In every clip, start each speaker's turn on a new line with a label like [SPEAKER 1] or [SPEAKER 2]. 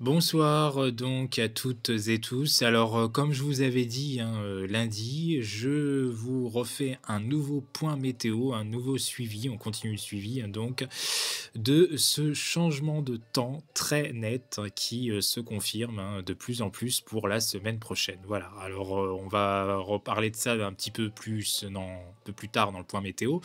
[SPEAKER 1] Bonsoir donc à toutes et tous. Alors, comme je vous avais dit, hein, lundi, je vous refais un nouveau point météo, un nouveau suivi, on continue le suivi, hein, donc de ce changement de temps très net qui, se confirme, hein, de plus en plus pour la semaine prochaine. Voilà, alors, on va reparler de ça un petit peu plus un peu plus tard dans le point météo.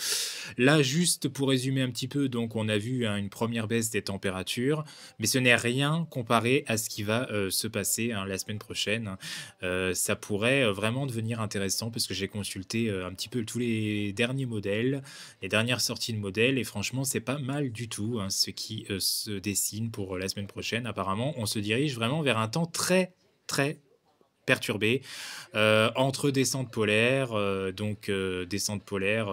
[SPEAKER 1] Là, juste pour résumer un petit peu, donc on a vu, hein, une première baisse des températures, mais ce n'est rien comparé à ce qui va, se passer, hein, la semaine prochaine, hein. Ça pourrait, vraiment devenir intéressant parce que j'ai consulté, un petit peu tous les derniers modèles, les dernières sorties de modèles et franchement, c'est pas mal du tout, hein, ce qui, se dessine pour, la semaine prochaine. Apparemment, on se dirige vraiment vers un temps très, très perturbé, entre descentes polaires, descentes polaires,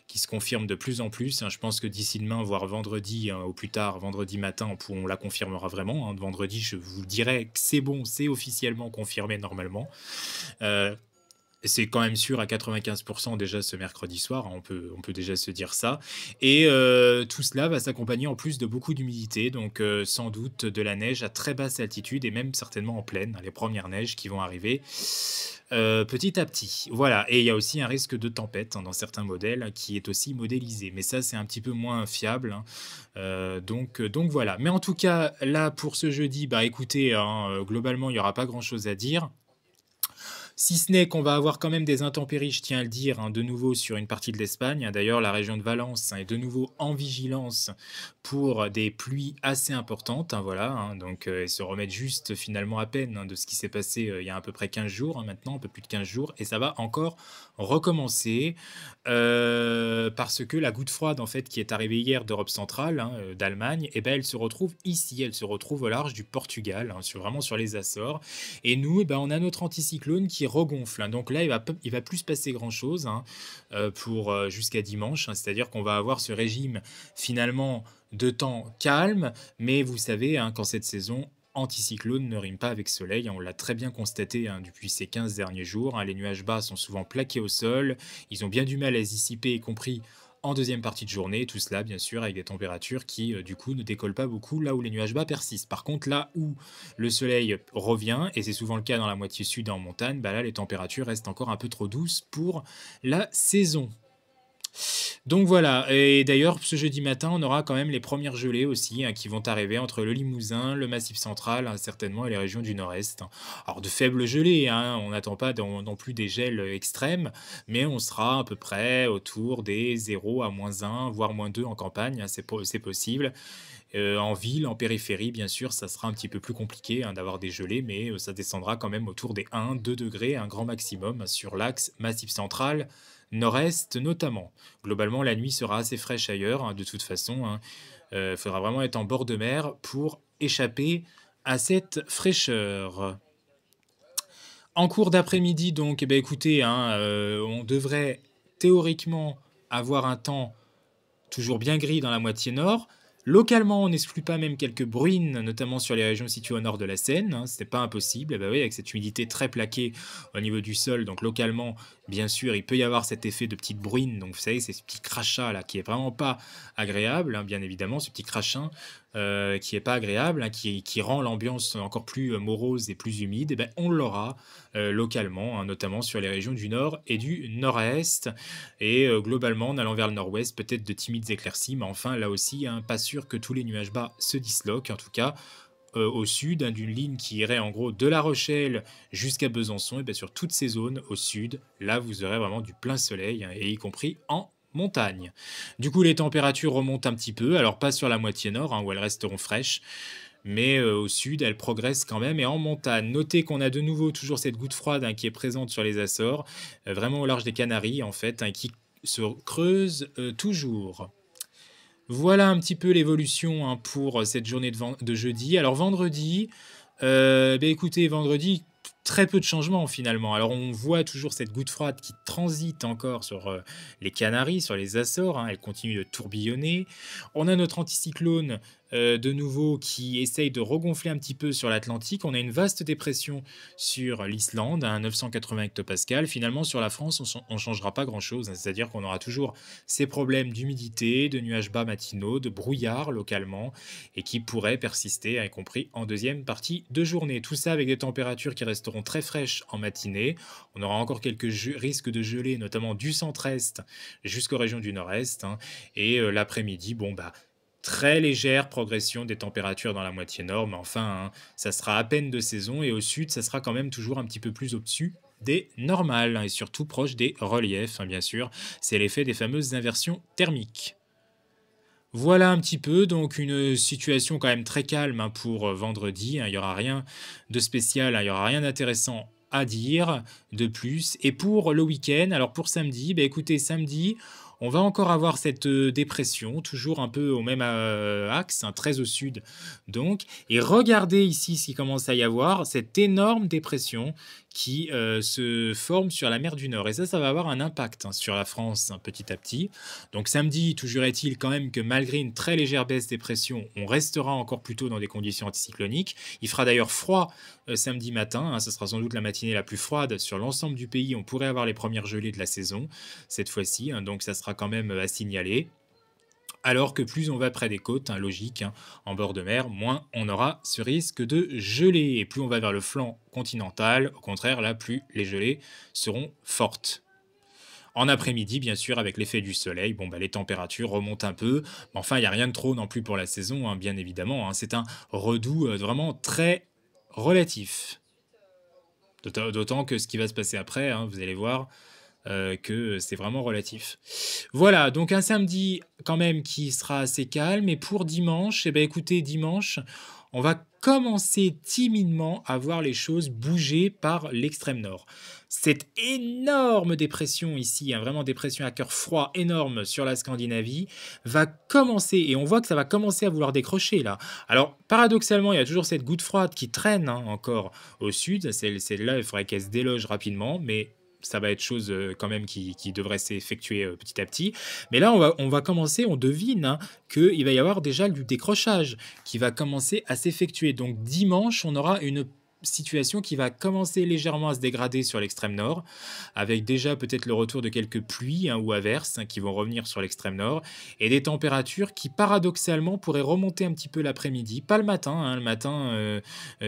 [SPEAKER 1] qui se confirment de plus en plus, hein. Je pense que d'ici demain, voire vendredi, hein, au plus tard, vendredi matin, on la confirmera vraiment, hein. Vendredi, je vous dirai que c'est bon, c'est officiellement confirmé normalement. Heu c'est quand même sûr à 95 déjà ce mercredi soir, hein, on peut déjà se dire ça et tout cela va s'accompagner en plus de beaucoup d'humidité donc sans doute de la neige à très basse altitude et même certainement en plaine, hein, les premières neiges qui vont arriver, petit à petit. Voilà et il y a aussi un risque de tempête, hein, dans certains modèles hein, qui est aussi modélisé mais ça, c'est un petit peu moins fiable, hein, donc voilà. Mais en tout cas, là, pour ce jeudi, bah, écoutez, hein, globalement, il y aura pas grand chose à dire. Si ce n'est qu'on va avoir quand même des intempéries, je tiens à le dire, hein, de nouveau sur une partie de l'Espagne, hein. D'ailleurs, la région de Valence, hein, est de nouveau en vigilance pour des pluies assez importantes, hein, voilà, hein. Donc, ils se remettent juste finalement à peine, hein, de ce qui s'est passé, il y a à peu près 15 jours, hein, maintenant, un peu plus de 15 jours et ça va encore recommencer, parce que la goutte froide, en fait, qui est arrivée hier d'Europe centrale, hein, d'Allemagne et ben, elle se retrouve ici, elle se retrouve au large du Portugal, hein, vraiment sur les Açores et nous, eh ben, on a notre anticyclone qui regonfle, hein. Donc là, il va plus se passer grand-chose, hein, pour, jusqu'à dimanche, hein. C'est-à-dire qu'on va avoir ce régime finalement de temps calme, mais vous savez, hein, qu'en cette saison, anticyclone ne rime pas avec soleil, hein. On l'a très bien constaté, hein, depuis ces 15 derniers jours, hein. Les nuages bas sont souvent plaqués au sol. Ils ont bien du mal à se dissiper, y compris en deuxième partie de journée. Tout cela, bien sûr, avec des températures qui, du coup, ne décollent pas beaucoup là où les nuages bas persistent. Par contre, là où le soleil revient, et c'est souvent le cas dans la moitié sud et en montagne, bah là, les températures restent encore un peu trop douces pour la saison. Donc voilà, et d'ailleurs, ce jeudi matin, on aura quand même les premières gelées aussi, hein, qui vont arriver entre le Limousin, le Massif central, hein, certainement, et les régions du nord-est, hein. Alors de faibles gelées, hein, on n'attend pas non plus des gels extrêmes, mais on sera à peu près autour des 0 à -1, voire -2 en campagne, hein, c'est possible. En ville, en périphérie, bien sûr, ça sera un petit peu plus compliqué, hein, d'avoir des gelées, mais ça descendra quand même autour des 1-2 degrés, un grand maximum sur l'axe Massif central, nord-est notamment. Globalement, la nuit sera assez fraîche ailleurs, hein, de toute façon, hein. Faudra vraiment être en bord de mer pour échapper à cette fraîcheur. En cours d'après-midi donc, eh beh, écoutez, hein, on devrait théoriquement avoir un temps toujours bien gris dans la moitié nord. Localement, on n'exclut pas même quelques bruines, notamment sur les régions situées au nord de la Seine, hein, c'est pas impossible. Eh bah oui, avec cette humidité très plaquée au niveau du sol, donc localement, bien sûr, il peut y avoir cet effet de petite bruine. Donc, vous savez, c'est ce petit crachat là qui est vraiment pas agréable, hein, bien évidemment, ce petit crachin qui est pas agréable, hein, qui rend l'ambiance encore plus morose et plus humide. Et ben, on l'aura localement, hein, notamment sur les régions du nord et du nord-est. Et globalement, en allant vers le nord-ouest, peut-être de timides éclaircies, mais enfin, là aussi, hein, pas sûr que tous les nuages bas se disloquent. En tout cas, au sud, hein, d'une ligne qui irait en gros de La Rochelle jusqu'à Besançon, et bien sur toutes ces zones au sud, là, vous aurez vraiment du plein soleil, hein, et y compris en montagne. Du coup, les températures remontent un petit peu, alors pas sur la moitié nord, hein, où elles resteront fraîches, mais au sud, elles progressent quand même et en montagne. Notez qu'on a de nouveau toujours cette goutte froide, hein, qui est présente sur les Açores, vraiment au large des Canaries en fait, hein, qui se creuse, toujours. Voilà un petit peu l'évolution, hein, pour cette journée de jeudi. Alors vendredi, beh, écoutez, vendredi, très peu de changements finalement. Alors on voit toujours cette goutte froide qui transite encore sur, les Canaries, sur les Açores, hein, elle continue de tourbillonner. On a notre anticyclone, de nouveau qui essaye de regonfler un petit peu sur l'Atlantique. On a une vaste dépression sur l'Islande à 980 hectopascales. Finalement, sur la France, on ne changera pas grand-chose, hein. C'est-à-dire qu'on aura toujours ces problèmes d'humidité, de nuages bas matinaux, de brouillard localement, et qui pourraient persister, y compris en deuxième partie de journée. Tout ça avec des températures qui resteront très fraîches en matinée. On aura encore quelques risques de gelée, notamment du centre-est jusqu'aux régions du nord-est, hein. Et l'après-midi, bon, bah, très légère progression des températures dans la moitié nord, mais enfin, hein, ça sera à peine de saison, et au sud, ça sera quand même toujours un petit peu plus au-dessus des normales, hein, et surtout proche des reliefs, hein, bien sûr. C'est l'effet des fameuses inversions thermiques. Voilà un petit peu, donc une situation quand même très calme, hein, pour vendredi, hein. Il n'y aura rien de spécial, hein, il n'y aura rien d'intéressant à dire de plus. Et pour le week-end, alors pour samedi, bah écoutez, samedi, on va encore avoir cette dépression, toujours un peu au même axe, hein, très au sud donc. Et regardez ici ce qui commence à y avoir, cette énorme dépression qui se forme sur la mer du Nord. Et ça va avoir un impact, hein, sur la France, hein, petit à petit. Donc samedi, toujours est-il quand même que malgré une très légère baisse des pressions, on restera encore plutôt dans des conditions anticycloniques. Il fera d'ailleurs froid samedi matin, hein, ce sera sans doute la matinée la plus froide sur l'ensemble du pays. On pourrait avoir les premières gelées de la saison cette fois-ci, hein, donc ça sera quand même à signaler. Alors que plus on va près des côtes, hein, logique, hein, en bord de mer, moins on aura ce risque de gelée. Et plus on va vers le flanc continental, au contraire, là, plus les gelées seront fortes. En après-midi, bien sûr, avec l'effet du soleil, bon, bah, les températures remontent un peu. Mais enfin, il n'y a rien de trop non plus pour la saison, hein, bien évidemment, hein. C'est un redout vraiment très relatif. D'autant que ce qui va se passer après, hein, vous allez voir, que c'est vraiment relatif. Voilà, donc un samedi quand même qui sera assez calme. Et pour dimanche, eh ben, écoutez, dimanche, on va commencer timidement à voir les choses bouger par l'extrême nord. Cette énorme dépression ici, hein, vraiment dépression à cœur froid énorme sur la Scandinavie, va commencer, et on voit que ça va commencer à vouloir décrocher là. Alors paradoxalement, il y a toujours cette goutte froide qui traîne, hein, encore au sud. Celle-là, il faudrait qu'elle se déloge rapidement, mais ça va être chose quand même qui devrait s'effectuer petit à petit. Mais là, on va commencer, on devine, hein, qu'il va y avoir déjà du décrochage qui va commencer à s'effectuer. Donc dimanche, on aura une situation qui va commencer légèrement à se dégrader sur l'extrême nord, avec déjà peut-être le retour de quelques pluies, hein, ou averses, hein, qui vont revenir sur l'extrême nord, et des températures qui paradoxalement pourraient remonter un petit peu l'après-midi, pas le matin, hein, le matin,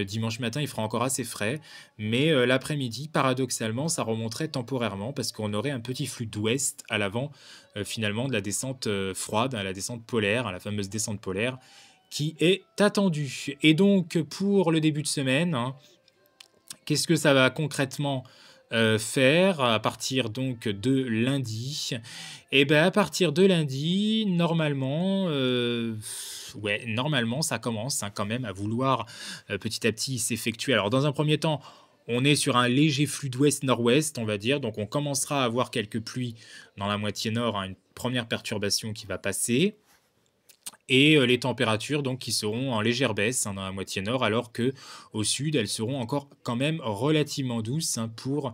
[SPEAKER 1] dimanche matin, il fera encore assez frais, mais l'après-midi, paradoxalement, ça remonterait temporairement parce qu'on aurait un petit flux d'ouest à l'avant, finalement, de la descente froide, hein, la descente polaire, hein, la fameuse descente polaire, qui est attendue. Et donc, pour le début de semaine, hein, qu'est-ce que ça va concrètement faire à partir donc de lundi? Et ben à partir de lundi, normalement, ouais, normalement, ça commence, hein, quand même à vouloir petit à petit s'effectuer. Alors, dans un premier temps, on est sur un léger flux d'ouest-nord-ouest, on va dire. Donc, on commencera à avoir quelques pluies dans la moitié nord, hein, une première perturbation qui va passer. Et les températures donc qui seront en légère baisse, hein, dans la moitié nord, alors que au sud, elles seront encore quand même relativement douces, hein, pour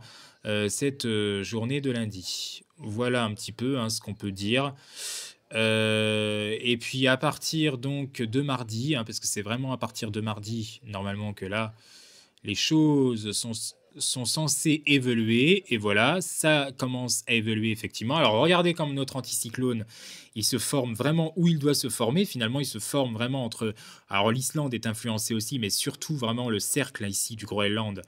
[SPEAKER 1] cette journée de lundi. Voilà un petit peu, hein, ce qu'on peut dire. Et puis à partir donc de mardi, hein, parce que c'est vraiment à partir de mardi, normalement, que là, les choses sont censées évoluer. Et voilà, ça commence à évoluer effectivement. Alors regardez comme notre anticyclone, il se forme vraiment où il doit se former. Finalement, il se forme vraiment entre... Alors l'Islande est influencée aussi, mais surtout vraiment le cercle là, ici du Groenland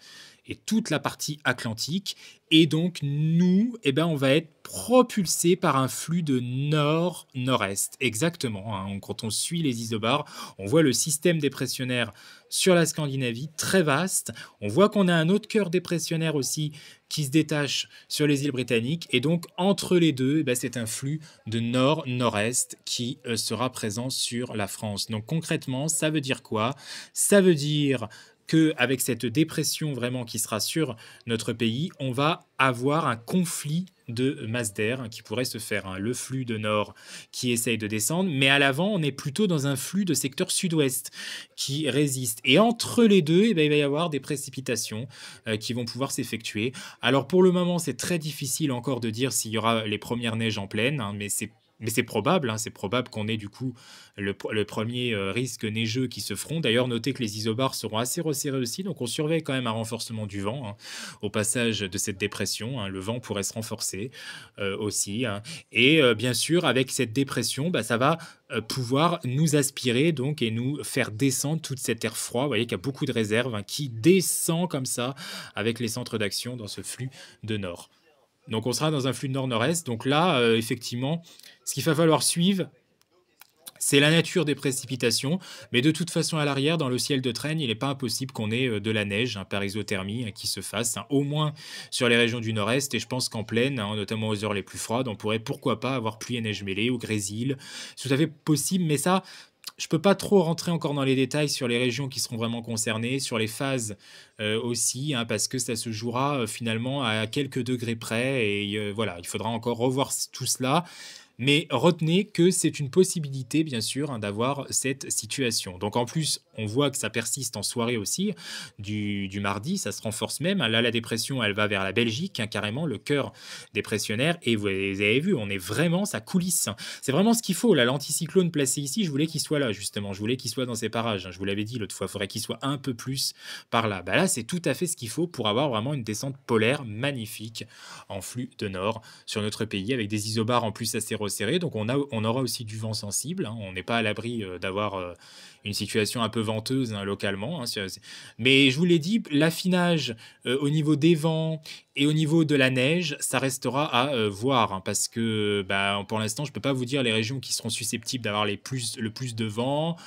[SPEAKER 1] et toute la partie atlantique. Et donc nous, eh ben, on va être propulsé par un flux de nord-nord-est. Exactement, hein. Quand on suit les isobars, on voit le système dépressionnaire sur la Scandinavie, très vaste. On voit qu'on a un autre cœur dépressionnaire aussi qui se détache sur les îles britanniques. Et donc, entre les deux, eh ben, c'est un flux de nord-nord-est qui sera présent sur la France. Donc, concrètement, ça veut dire quoi? Ça veut dire qu'avec cette dépression vraiment qui sera sur notre pays, on va avoir un conflit de masse d'air, hein, qui pourrait se faire, hein. Le flux de nord qui essaye de descendre, mais à l'avant, on est plutôt dans un flux de secteur sud-ouest qui résiste. Et entre les deux, eh ben, il va y avoir des précipitations qui vont pouvoir s'effectuer. Alors pour le moment, c'est très difficile encore de dire s'il y aura les premières neiges en pleine, hein, mais c'est Mais c'est probable qu'on ait du coup le premier risque neigeux qui se feront. D'ailleurs, notez que les isobars seront assez resserrés aussi, donc on surveille quand même un renforcement du vent, hein, au passage de cette dépression, hein. Le vent pourrait se renforcer aussi, hein. Et bien sûr, avec cette dépression, bah, ça va pouvoir nous aspirer donc et nous faire descendre tout cet air froid. Vous voyez qu'il y a beaucoup de réserves, hein, qui descend comme ça avec les centres d'action dans ce flux de nord. Donc on sera dans un flux de nord-nord-est. Donc là, effectivement, ce qu'il va falloir suivre, c'est la nature des précipitations. Mais de toute façon, à l'arrière, dans le ciel de traîne, il n'est pas impossible qu'on ait de la neige, hein, par isothermie, hein, qui se fasse, hein, au moins sur les régions du nord-est. Et je pense qu'en plaine, hein, notamment aux heures les plus froides, on pourrait pourquoi pas avoir pluie et neige mêlée ou grésil. C'est tout à fait possible, mais ça, je peux pas trop rentrer encore dans les détails sur les régions qui seront vraiment concernées, sur les phases aussi, hein, parce que ça se jouera finalement à quelques degrés près. Et voilà, il faudra encore revoir tout cela. Mais retenez que c'est une possibilité, bien sûr, hein, d'avoir cette situation. Donc en plus, on voit que ça persiste en soirée aussi, du mardi, ça se renforce même. Là, la dépression, elle va vers la Belgique, hein, carrément, le cœur dépressionnaire. Et vous avez vu, on est vraiment, ça coulisse, hein. C'est vraiment ce qu'il faut. Là, l'anticyclone placé ici, je voulais qu'il soit là, justement. Je voulais qu'il soit dans ces parages, hein. Je vous l'avais dit l'autre fois, il faudrait qu'il soit un peu plus par là. Bah là, c'est tout à fait ce qu'il faut pour avoir vraiment une descente polaire magnifique en flux de nord sur notre pays, avec des isobars en plus assez resserrés. Donc on aura aussi du vent sensible, hein. On n'est pas à l'abri d'avoir une situation un peu venteuse, hein, localement, hein. Mais je vous l'ai dit, l'affinage au niveau des vents et au niveau de la neige, ça restera à voir, hein, parce que bah, pour l'instant, je ne peux pas vous dire les régions qui seront susceptibles d'avoir le plus de vent,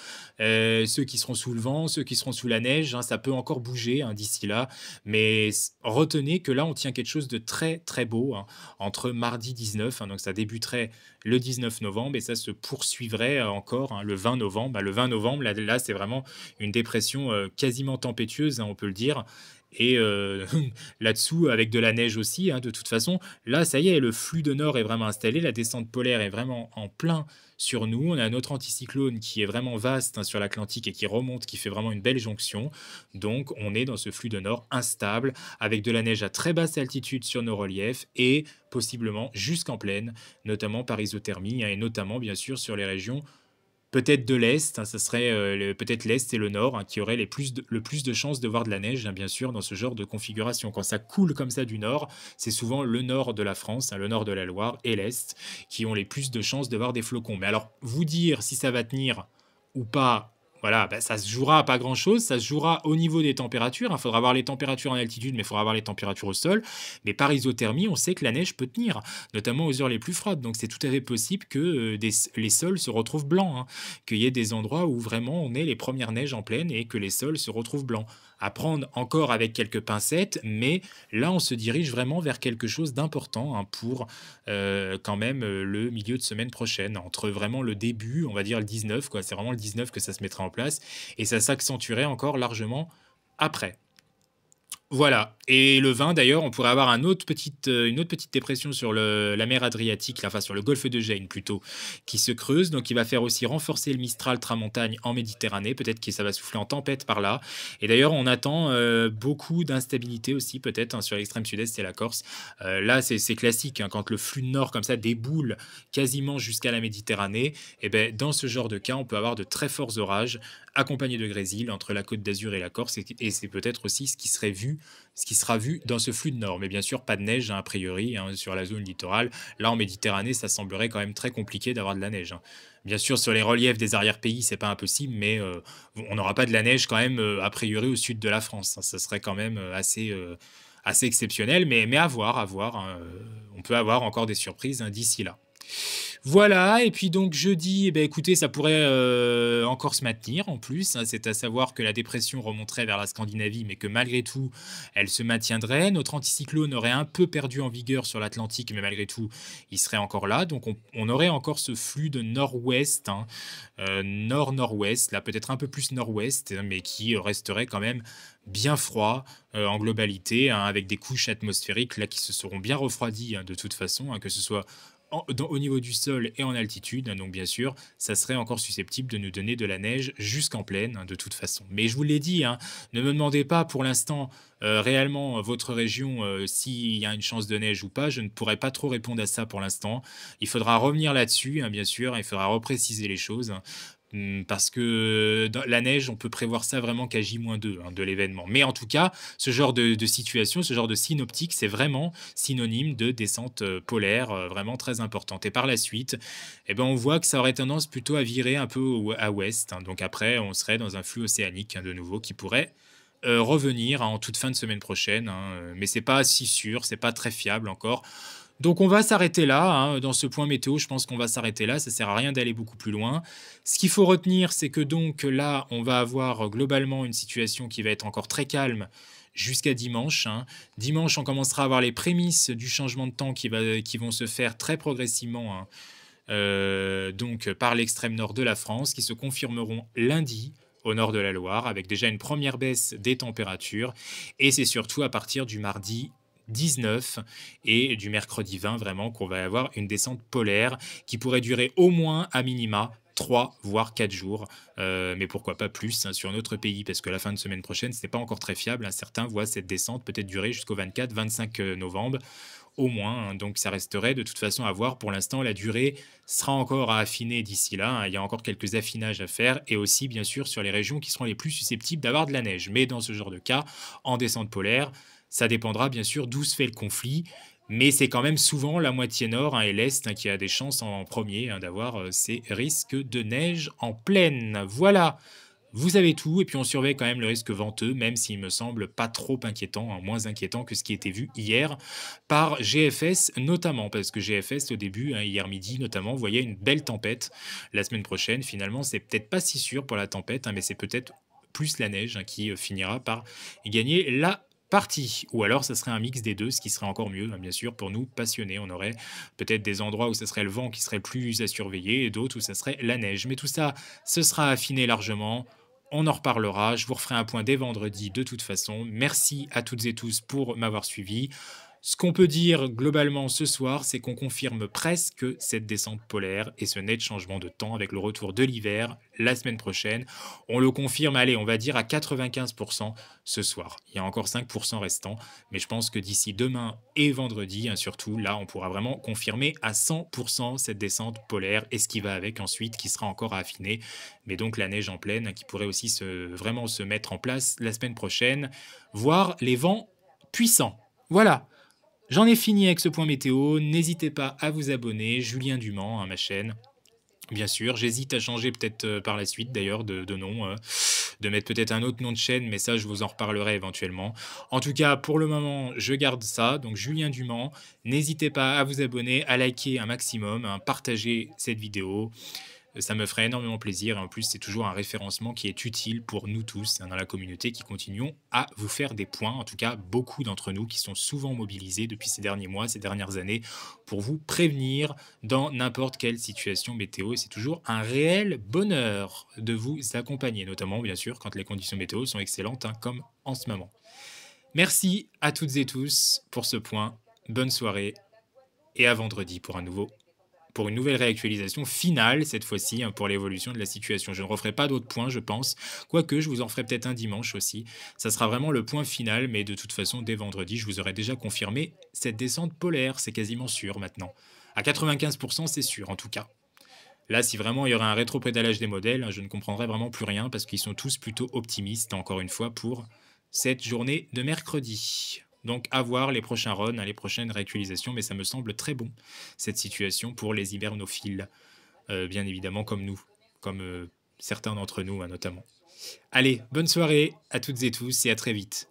[SPEAKER 1] ceux qui seront sous le vent, ceux qui seront sous la neige, hein. Ça peut encore bouger, hein, d'ici là. Mais retenez que là, on tient quelque chose de très très beau, hein, entre mardi 19, hein, donc ça débuterait le 19 novembre et ça se poursuivrait encore, hein, le 20 novembre. Bah, le 20 novembre, là c'est vraiment une dépression quasiment tempétueuse, hein, on peut le dire. Et là-dessous, avec de la neige aussi, hein, de toute façon, là, ça y est, le flux de nord est vraiment installé, la descente polaire est vraiment en plein sur nous. On a notre anticyclone qui est vraiment vaste, hein, sur l'Atlantique et qui remonte, qui fait vraiment une belle jonction. Donc, on est dans ce flux de nord instable, avec de la neige à très basse altitude sur nos reliefs et possiblement jusqu'en plaine, notamment par isothermie, hein, et notamment, bien sûr, sur les régions peut-être de l'Est, hein, ça serait peut-être l'Est et le Nord, hein, qui auraient le plus de chances de voir de la neige, hein, bien sûr, dans ce genre de configuration. Quand ça coule comme ça du Nord, c'est souvent le Nord de la France, hein, le Nord de la Loire et l'Est, qui ont les plus de chances de voir des flocons. Mais alors, vous dire si ça va tenir ou pas, voilà, bah, ça se jouera à pas grand-chose, ça se jouera au niveau des températures. Il faudra voir les températures en altitude, mais il faudra voir les températures au sol. Mais par isothermie, on sait que la neige peut tenir, notamment aux heures les plus froides. Donc c'est tout à fait possible que les sols se retrouvent blancs, hein, qu'il y ait des endroits où vraiment on ait les premières neiges en pleine et que les sols se retrouvent blancs. À prendre encore avec quelques pincettes, mais là on se dirige vraiment vers quelque chose d'important, hein, pour quand même le milieu de semaine prochaine, entre vraiment le début, on va dire le 19, quoi. C'est vraiment le 19 que ça se mettra en place et ça s'accentuerait encore largement après. Voilà. Et le 20, d'ailleurs, on pourrait avoir une autre petite dépression sur la mer Adriatique, là, enfin sur le golfe de Gênes plutôt, qui se creuse. Donc, il va faire aussi renforcer le Mistral Tramontagne en Méditerranée. Peut-être que ça va souffler en tempête par là. Et d'ailleurs, on attend beaucoup d'instabilité aussi, peut-être, hein, sur l'extrême sud-est et la Corse. Là, c'est classique, hein, quand le flux de nord comme ça déboule quasiment jusqu'à la Méditerranée. Et ben, dans ce genre de cas, on peut avoir de très forts orages accompagnés de grésil entre la Côte d'Azur et la Corse. Et c'est peut-être aussi ce qui sera vu dans ce flux de nord. Mais bien sûr, pas de neige, hein, a priori, hein, sur la zone littorale. Là, en Méditerranée, ça semblerait quand même très compliqué d'avoir de la neige, hein. Bien sûr, sur les reliefs des arrière-pays, c'est pas impossible, mais on n'aura pas de la neige quand même, a priori, au sud de la France, hein. Ça serait quand même assez exceptionnel, mais à voir, à voir, hein. On peut avoir encore des surprises, hein, d'ici là. Voilà, et puis donc jeudi, eh ben, écoutez, ça pourrait encore se maintenir en plus, hein. C'est à savoir que la dépression remonterait vers la Scandinavie, mais que malgré tout, elle se maintiendrait. Notre anticyclone aurait un peu perdu en vigueur sur l'Atlantique, mais malgré tout, il serait encore là. Donc on aurait encore ce flux de nord-ouest, hein, nord-nord-ouest, là peut-être un peu plus nord-ouest, hein, mais qui resterait quand même bien froid en globalité, hein, avec des couches atmosphériques là qui se seront bien refroidies, hein, de toute façon, hein, que ce soit au niveau du sol et en altitude, hein, donc bien sûr, ça serait encore susceptible de nous donner de la neige jusqu'en plaine, hein, de toute façon. Mais je vous l'ai dit, hein, ne me demandez pas pour l'instant réellement votre région s'il y a une chance de neige ou pas. Je ne pourrais pas trop répondre à ça pour l'instant. Il faudra revenir là-dessus, hein, bien sûr. Il faudra repréciser les choses. Parce que dans la neige, on peut prévoir ça vraiment qu'à J-2 hein, de l'événement. Mais en tout cas, ce genre de situation, ce genre de synoptique, c'est vraiment synonyme de descente polaire, vraiment très importante. Et par la suite, eh ben, on voit que ça aurait tendance plutôt à virer un peu à ouest, hein. Donc après, on serait dans un flux océanique hein, de nouveau qui pourrait revenir hein, en toute fin de semaine prochaine, hein, mais c'est pas si sûr, c'est pas très fiable encore. Donc on va s'arrêter là, hein, dans ce point météo, je pense qu'on va s'arrêter là, ça sert à rien d'aller beaucoup plus loin. Ce qu'il faut retenir, c'est que donc là, on va avoir globalement une situation qui va être encore très calme jusqu'à dimanche, hein. Dimanche, on commencera à avoir les prémices du changement de temps qui vont se faire très progressivement, hein, donc par l'extrême nord de la France, qui se confirmeront lundi au nord de la Loire, avec déjà une première baisse des températures. Et c'est surtout à partir du mardi 19 et du mercredi 20 vraiment qu'on va avoir une descente polaire qui pourrait durer au moins à minima 3 voire 4 jours, mais pourquoi pas plus hein, sur notre pays, parce que la fin de semaine prochaine, ce n'est pas encore très fiable, hein. Certains voient cette descente peut-être durer jusqu'au 24-25 novembre au moins, hein. Donc ça resterait de toute façon à voir. Pour l'instant, la durée sera encore à affiner d'ici là, hein. Il y a encore quelques affinages à faire et aussi bien sûr sur les régions qui seront les plus susceptibles d'avoir de la neige. Mais dans ce genre de cas, en descente polaire, ça dépendra bien sûr d'où se fait le conflit, mais c'est quand même souvent la moitié nord hein, et l'est hein, qui a des chances en premier hein, d'avoir ces risques de neige en pleine. Voilà, vous avez tout, et puis on surveille quand même le risque venteux, même s'il me semble pas trop inquiétant, hein, moins inquiétant que ce qui était vu hier par GFS notamment, parce que GFS au début, hein, hier midi notamment, voyait une belle tempête. La semaine prochaine, finalement, c'est peut-être pas si sûr pour la tempête, hein, mais c'est peut-être plus la neige hein, qui finira par gagner la partie. Ou alors, ça serait un mix des deux, ce qui serait encore mieux, hein, bien sûr, pour nous passionnés. On aurait peut-être des endroits où ça serait le vent qui serait plus à surveiller, et d'autres où ça serait la neige. Mais tout ça, ce sera affiné largement. On en reparlera. Je vous referai un point dès vendredi de toute façon. Merci à toutes et tous pour m'avoir suivi. Ce qu'on peut dire globalement ce soir, c'est qu'on confirme presque cette descente polaire et ce net changement de temps avec le retour de l'hiver la semaine prochaine. On le confirme, allez, on va dire à 95% ce soir. Il y a encore 5% restants, mais je pense que d'ici demain et vendredi, hein, surtout, là, on pourra vraiment confirmer à 100% cette descente polaire et ce qui va avec ensuite, qui sera encore à affiner. Mais donc la neige en pleine, hein, qui pourrait aussi vraiment se mettre en place la semaine prochaine, voire les vents puissants. Voilà. J'en ai fini avec ce point météo. N'hésitez pas à vous abonner. Julien Dumont, hein, ma chaîne. Bien sûr, j'hésite à changer peut-être par la suite d'ailleurs de nom, de mettre peut-être un autre nom de chaîne, mais ça je vous en reparlerai éventuellement. En tout cas, pour le moment, je garde ça, donc Julien Dumont. N'hésitez pas à vous abonner, à liker un maximum, à partager cette vidéo. Ça me ferait énormément plaisir et en plus c'est toujours un référencement qui est utile pour nous tous hein, dans la communauté qui continuons à vous faire des points, en tout cas beaucoup d'entre nous qui sont souvent mobilisés depuis ces derniers mois, ces dernières années pour vous prévenir dans n'importe quelle situation météo et c'est toujours un réel bonheur de vous accompagner, notamment bien sûr quand les conditions météo sont excellentes hein, comme en ce moment. Merci à toutes et tous pour ce point, bonne soirée et à vendredi pour une nouvelle réactualisation finale, cette fois-ci, hein, pour l'évolution de la situation. Je ne referai pas d'autres points, je pense. Quoique, je vous en ferai peut-être un dimanche aussi. Ça sera vraiment le point final, mais de toute façon, dès vendredi, je vous aurai déjà confirmé cette descente polaire. C'est quasiment sûr maintenant. À 95%, c'est sûr, en tout cas. Là, si vraiment il y aurait un rétropédalage des modèles, hein, je ne comprendrais vraiment plus rien parce qu'ils sont tous plutôt optimistes, encore une fois, pour cette journée de mercredi. Donc à voir les prochains runs, hein, les prochaines réactualisations, mais ça me semble très bon, cette situation pour les hibernophiles, bien évidemment comme nous, comme certains d'entre nous hein, notamment. Allez, bonne soirée à toutes et tous et à très vite.